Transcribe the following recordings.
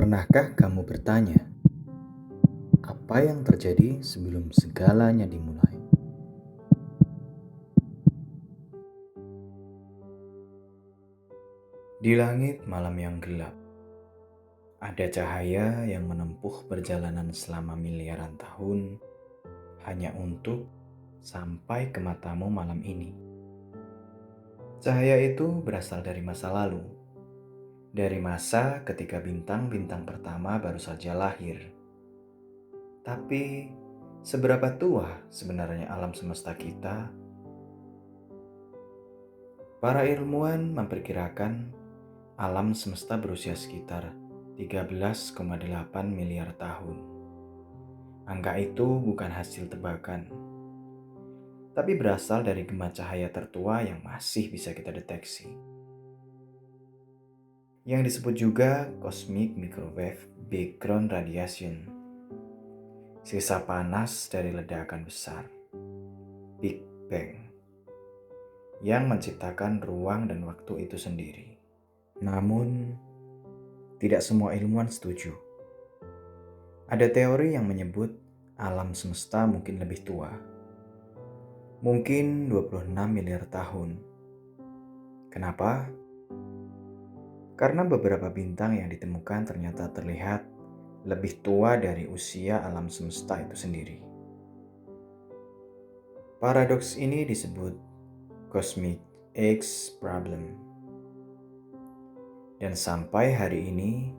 Pernahkah kamu bertanya, apa yang terjadi sebelum segalanya dimulai? Di langit malam yang gelap, ada cahaya yang menempuh perjalanan selama miliaran tahun hanya untuk sampai ke matamu malam ini. Cahaya itu berasal dari masa lalu, dari masa ketika bintang-bintang pertama baru saja lahir. Tapi, seberapa tua sebenarnya alam semesta kita? Para ilmuwan memperkirakan alam semesta berusia sekitar 13,8 miliar tahun. Angka itu bukan hasil tebakan, tapi berasal dari gema cahaya tertua yang masih bisa kita deteksi. Yang disebut juga Cosmic Microwave Background Radiation. Sisa panas dari ledakan besar, Big Bang, yang menciptakan ruang dan waktu itu sendiri. Namun, tidak semua ilmuwan setuju. Ada teori yang menyebut alam semesta mungkin lebih tua. Mungkin 26 miliar tahun. Kenapa? Karena beberapa bintang yang ditemukan ternyata terlihat lebih tua dari usia alam semesta itu sendiri. Paradoks ini disebut Cosmic Age Problem. Dan sampai hari ini,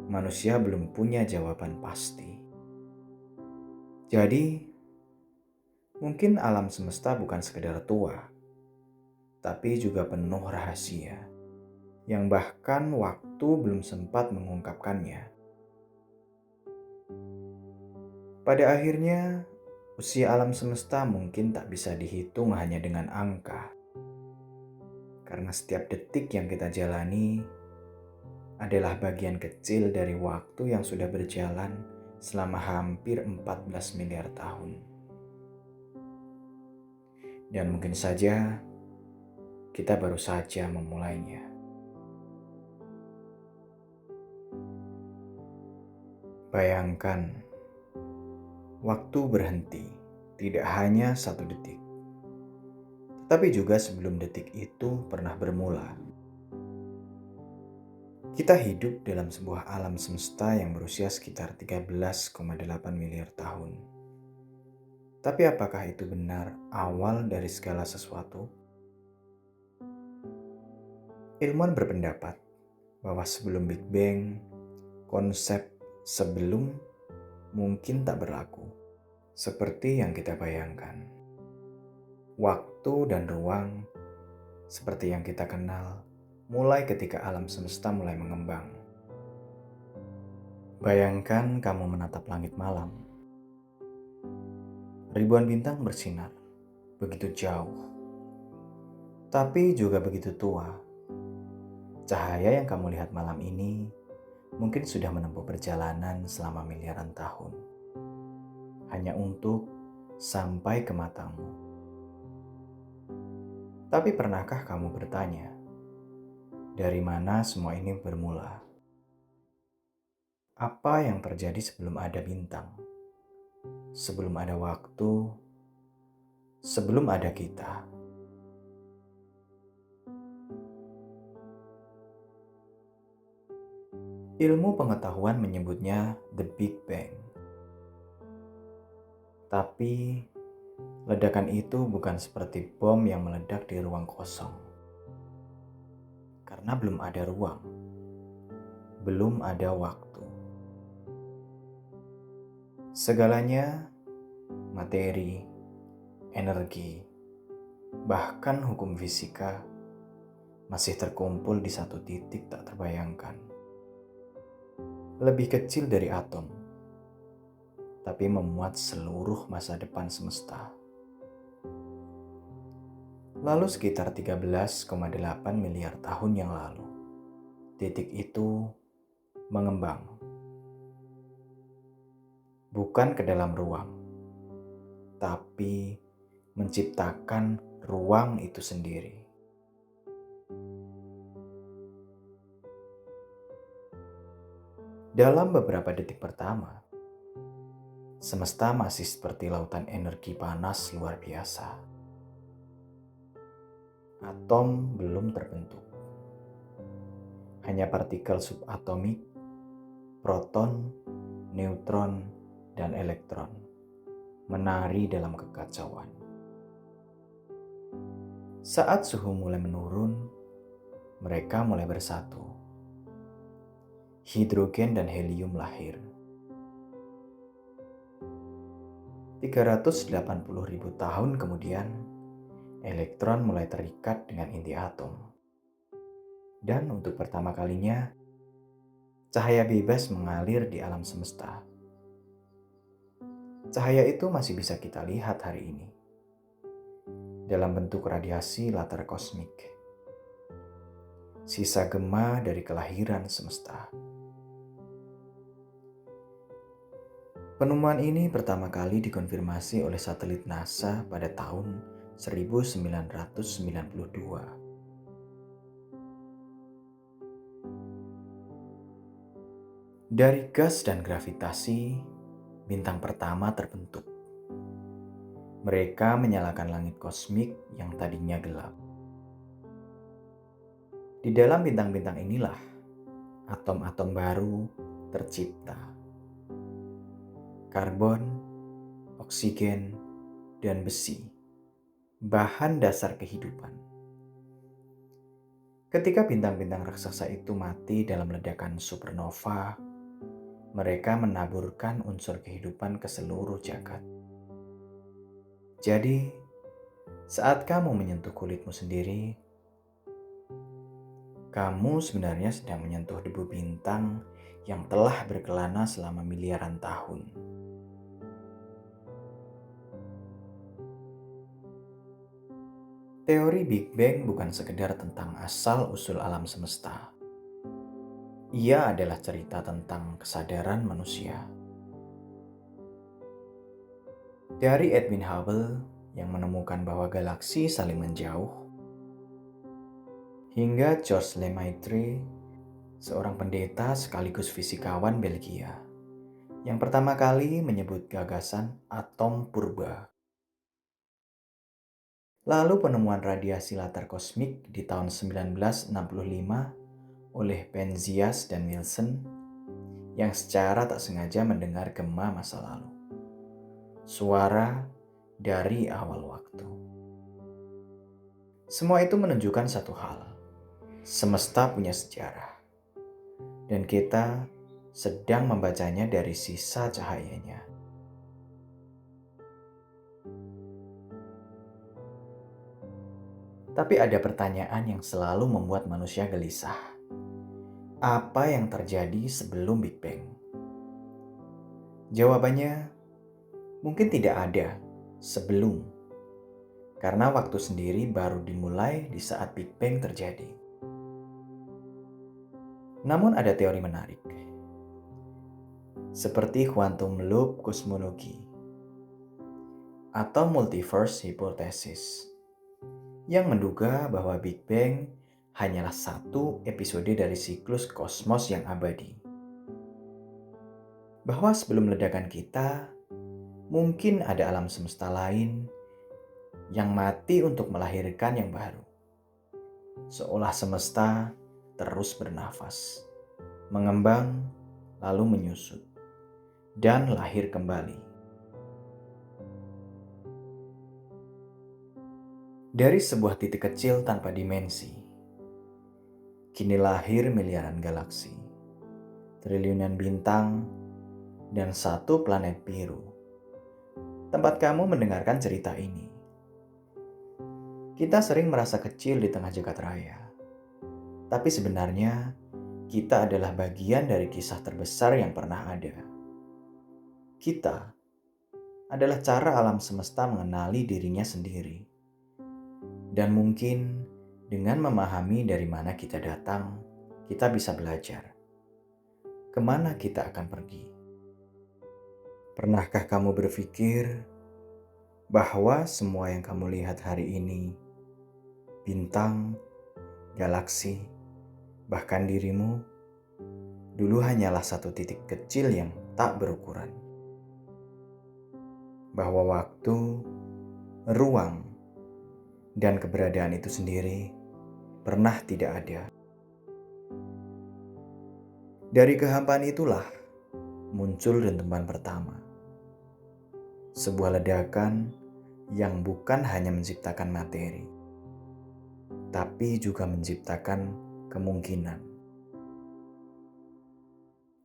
manusia belum punya jawaban pasti. Jadi, mungkin alam semesta bukan sekedar tua, tapi juga penuh rahasia, yang bahkan waktu belum sempat mengungkapkannya. Pada akhirnya, usia alam semesta mungkin tak bisa dihitung hanya dengan angka. Karena setiap detik yang kita jalani adalah bagian kecil dari waktu yang sudah berjalan selama hampir 14 miliar tahun. Dan mungkin saja kita baru saja memulainya. Bayangkan, waktu berhenti tidak hanya 1 detik, tetapi juga sebelum detik itu pernah bermula. Kita hidup dalam sebuah alam semesta yang berusia sekitar 13,8 miliar tahun. Tapi apakah itu benar awal dari segala sesuatu? Ilmuwan berpendapat bahwa sebelum Big Bang, konsep sebelum mungkin tak berlaku, seperti yang kita bayangkan. Waktu dan ruang, seperti yang kita kenal, mulai ketika alam semesta mulai mengembang. Bayangkan kamu menatap langit malam. Ribuan bintang bersinar, begitu jauh, tapi juga begitu tua. Cahaya yang kamu lihat malam ini mungkin sudah menempuh perjalanan selama miliaran tahun, hanya untuk sampai ke matamu. Tapi pernahkah kamu bertanya, dari mana semua ini bermula? Apa yang terjadi sebelum ada bintang? Sebelum ada waktu? Sebelum ada kita? Ilmu pengetahuan menyebutnya The Big Bang. Tapi ledakan itu bukan seperti bom yang meledak di ruang kosong. Karena belum ada ruang, belum ada waktu. Segalanya, materi, energi, bahkan hukum fisika masih terkumpul di satu titik tak terbayangkan. Lebih kecil dari atom, tapi memuat seluruh masa depan semesta. Lalu sekitar 13,8 miliar tahun yang lalu, titik itu mengembang. Bukan ke dalam ruang, tapi menciptakan ruang itu sendiri. Dalam beberapa detik pertama, semesta masih seperti lautan energi panas luar biasa. Atom belum terbentuk. Hanya partikel subatomik, proton, neutron, dan elektron menari dalam kekacauan. Saat suhu mulai menurun, mereka mulai bersatu. Hidrogen dan helium lahir. 380.000 tahun kemudian, elektron mulai terikat dengan inti atom. Dan untuk pertama kalinya, cahaya bebas mengalir di alam semesta. Cahaya itu masih bisa kita lihat hari ini dalam bentuk radiasi latar kosmik, sisa gema dari kelahiran semesta. Penemuan ini pertama kali dikonfirmasi oleh satelit NASA pada tahun 1992. Dari gas dan gravitasi, bintang pertama terbentuk. Mereka menyalakan langit kosmik yang tadinya gelap. Di dalam bintang-bintang inilah atom-atom baru tercipta. Karbon, oksigen, dan besi, bahan dasar kehidupan. Ketika bintang-bintang raksasa itu mati dalam ledakan supernova, mereka menaburkan unsur kehidupan ke seluruh jagat. Jadi, saat kamu menyentuh kulitmu sendiri, kamu sebenarnya sedang menyentuh debu bintang yang telah berkelana selama miliaran tahun. Teori Big Bang bukan sekedar tentang asal-usul alam semesta. Ia adalah cerita tentang kesadaran manusia. Dari Edwin Hubble yang menemukan bahwa galaksi saling menjauh, hingga Georges Lemaitre, seorang pendeta sekaligus fisikawan Belgia, yang pertama kali menyebut gagasan atom purba. Lalu penemuan radiasi latar kosmik di tahun 1965 oleh Penzias dan Wilson yang secara tak sengaja mendengar gema masa lalu. Suara dari awal waktu. Semua itu menunjukkan satu hal. Semesta punya sejarah. Dan kita sedang membacanya dari sisa cahayanya. Tapi ada pertanyaan yang selalu membuat manusia gelisah. Apa yang terjadi sebelum Big Bang? Jawabannya mungkin tidak ada sebelum. Karena waktu sendiri baru dimulai di saat Big Bang terjadi. Namun ada teori menarik. Seperti quantum loop kosmologi atau multiverse hypothesis yang menduga bahwa Big Bang hanyalah satu episode dari siklus kosmos yang abadi. Bahwa sebelum ledakan kita, mungkin ada alam semesta lain yang mati untuk melahirkan yang baru. Seolah semesta terus bernafas, mengembang, lalu menyusut, dan lahir kembali. Dari sebuah titik kecil tanpa dimensi, kini lahir miliaran galaksi, triliunan bintang, dan satu planet biru. Tempat kamu mendengarkan cerita ini. Kita sering merasa kecil di tengah jagat raya. Tapi sebenarnya, kita adalah bagian dari kisah terbesar yang pernah ada. Kita adalah cara alam semesta mengenali dirinya sendiri. Dan mungkin dengan memahami dari mana kita datang, kita bisa belajar. Kemana kita akan pergi? Pernahkah kamu berpikir bahwa semua yang kamu lihat hari ini, bintang, galaksi, bahkan dirimu, dulu hanyalah satu titik kecil yang tak berukuran. Bahwa waktu, ruang, dan keberadaan itu sendiri pernah tidak ada. Dari kehampaan itulah muncul dentuman pertama. Sebuah ledakan yang bukan hanya menciptakan materi, tapi juga menciptakan kemungkinan.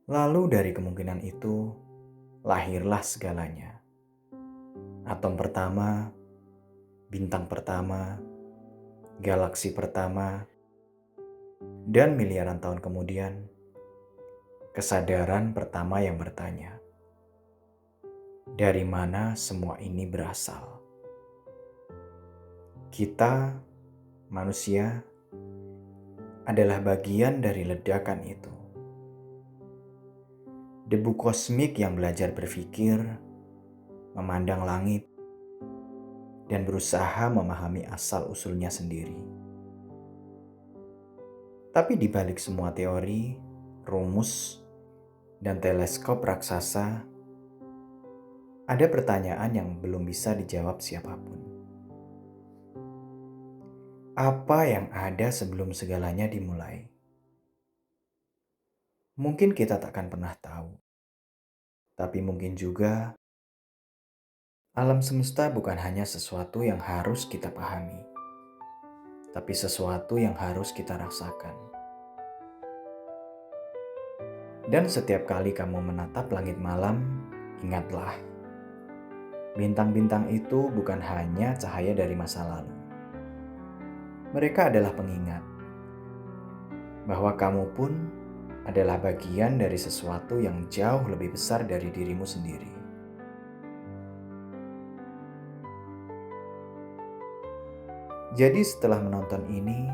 Lalu dari kemungkinan itu, lahirlah segalanya. Atom pertama, bintang pertama, galaksi pertama, dan miliaran tahun kemudian, kesadaran pertama yang bertanya, dari mana semua ini berasal? Kita, manusia, adalah bagian dari ledakan itu. Debu kosmik yang belajar berpikir, memandang langit, dan berusaha memahami asal-usulnya sendiri. Tapi di balik semua teori, rumus, dan teleskop raksasa, ada pertanyaan yang belum bisa dijawab siapapun. Apa yang ada sebelum segalanya dimulai? Mungkin kita takkan pernah tahu, tapi mungkin juga alam semesta bukan hanya sesuatu yang harus kita pahami, tapi sesuatu yang harus kita rasakan. Dan setiap kali kamu menatap langit malam, ingatlah, bintang-bintang itu bukan hanya cahaya dari masa lalu. Mereka adalah pengingat bahwa kamu pun adalah bagian dari sesuatu yang jauh lebih besar dari dirimu sendiri. Jadi setelah menonton ini,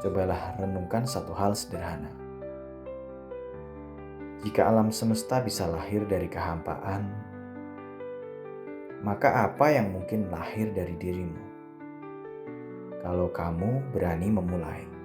cobalah renungkan satu hal sederhana. Jika alam semesta bisa lahir dari kehampaan, maka apa yang mungkin lahir dari dirimu? Kalau kamu berani memulai.